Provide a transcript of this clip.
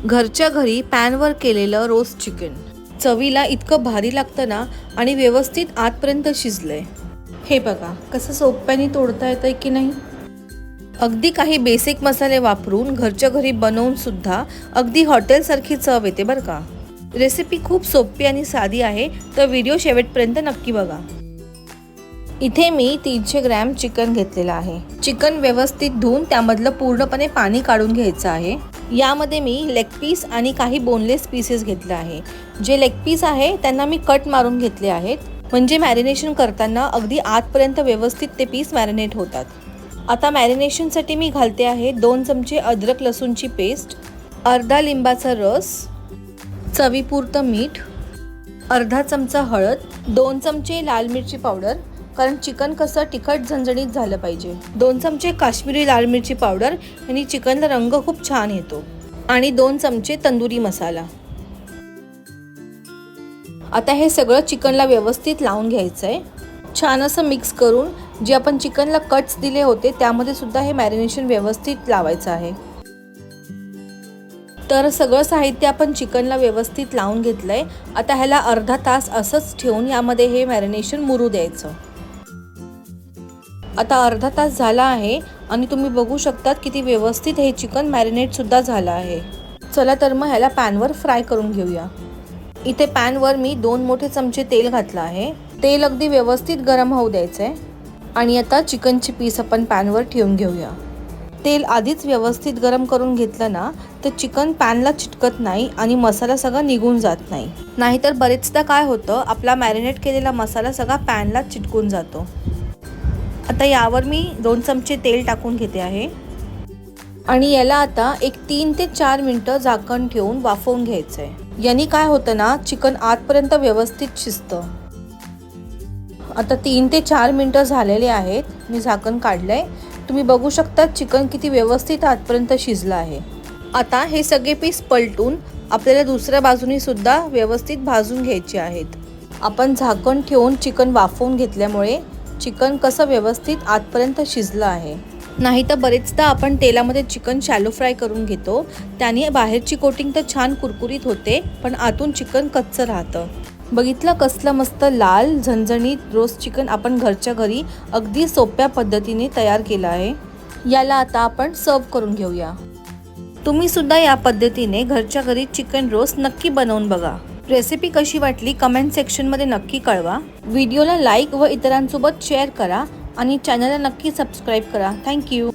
घरच्या घरी पॅनवर केलेलं रोस्ट चिकन चवीला इतकं भारी लागतं ना आणि व्यवस्थित आतपर्यंत शिजलंय। हे बघा कसं सोप्याने तोडता येतंय की नाही। अगदी काही बेसिक मसाले वापरून घरच्या घरी बनवून सुद्धा अगदी हॉटेलसारखी चव येते बरं का। रेसिपी खूप सोपी आणि साधी आहे, तर व्हिडिओ शेवटपर्यंत नक्की बघा। इथे मी 300 ग्रॅम चिकन घेतलेलं आहे। चिकन व्यवस्थित धुवून त्यामधलं पूर्णपणे पाणी काढून घ्यायचं आहे। यामध्ये मी लेग पीस आणि काही बोनलेस पीसेस घेतले आहे। जे लेग पीस आहे त्यांना मी कट मारून घेतले आहेत, म्हणजे मॅरिनेशन करताना अगदी आतपर्यंत व्यवस्थित ते पीस मॅरिनेट होतात। आता मॅरिनेशनसाठी मी घालते आहे 2 चमचे अद्रक लसूणची पेस्ट, अर्धा लिंबाचा रस, चवीपुरतं मीठ, अर्धा चमचा हळद, 2 चमचे लाल मिरची पावडर, कारण चिकन कसं तिखट झणझणीत झालं पाहिजे, 2 चमचे काश्मीरी लाल मिरची पावडर आणि चिकनला रंग खूप छान येतो, आणि 2 चमचे तंदुरी मसाला। आता हे सगळं चिकनला व्यवस्थित लावून घ्यायचं आहे। छान असं मिक्स करून जे आपण चिकनला कट्स दिले होते त्यामध्ये सुद्धा हे मॅरिनेशन व्यवस्थित लावायचं आहे। तर सगळं साहित्य आपण चिकनला व्यवस्थित लावून घेतलंय। आता ह्याला अर्धा तास असंच ठेवून यामध्ये हे मॅरिनेशन मुरू द्यायचं। आता अर्धा तास झाला आहे आणि तुम्ही बघू शकतात किती व्यवस्थित हे चिकन मॅरिनेट सुद्धा झालं आहे। चला तर मग ह्याला पॅनवर फ्राय करून घेऊया। इथे पॅनवर मी 2 मोठे चमचे तेल घातलं आहे। तेल अगदी व्यवस्थित गरम होऊ द्यायचं आहे आणि आता चिकनची पीस आपण पॅनवर ठेवून घेऊया। तेल आधीच व्यवस्थित गरम करून घेतलं ना तर चिकन पॅनला चिटकत नाही आणि मसाला सगळा निघून जात नाही। नाहीतर बरेचदा काय होतं, आपला मॅरिनेट केलेला मसाला सगळा पॅनला चिटकून जातो। आता यावर मी 2 चमचे तेल टाकून घेते आहे आणि याला आता एक 3 ते 4 मिनिटं झाकण ठेवून वाफवून घ्यायचं आहे। याने काय होतं ना, चिकन आतपर्यंत व्यवस्थित शिजतं। आता 3 ते 4 मिनिटं झालेले आहेत, मी झाकण काढलंय। तुम्ही बघू शकता चिकन किती व्यवस्थित आतपर्यंत शिजलं आहे। आता हे सगळे पीस पलटून आपल्याला दुसऱ्या बाजूनी सुद्धा व्यवस्थित भाजून घ्यायचे आहेत। आपण झाकण ठेवून चिकन वाफवून घेतल्यामुळे चिकन कसं व्यवस्थित आतपर्यंत शिजलं आहे। नाही तर बरेचदा आपण तेलामध्ये चिकन शॅलो फ्राय करून घेतो, त्याने बाहेरची कोटिंग तर छान कुरकुरीत होते पण आतून चिकन कच्चं राहतं। बघितलं कसलं मस्त लाल झणझणीत रोस्ट चिकन आपण घरच्या घरी अगदी सोप्या पद्धतीने तयार केलं आहे। याला आता आपण सर्व करून घेऊया। तुम्ही सुद्धा या पद्धतीने घरच्या घरी चिकन रोस्ट नक्की बनवून बघा। रेसिपी कशी वाटली कमेंट सेक्शनमध्ये नक्की कळवा। व्हिडिओला लाईक व इतरांसोबत शेअर करा आणि चॅनलला नक्की सबस्क्राईब करा। थँक्यू।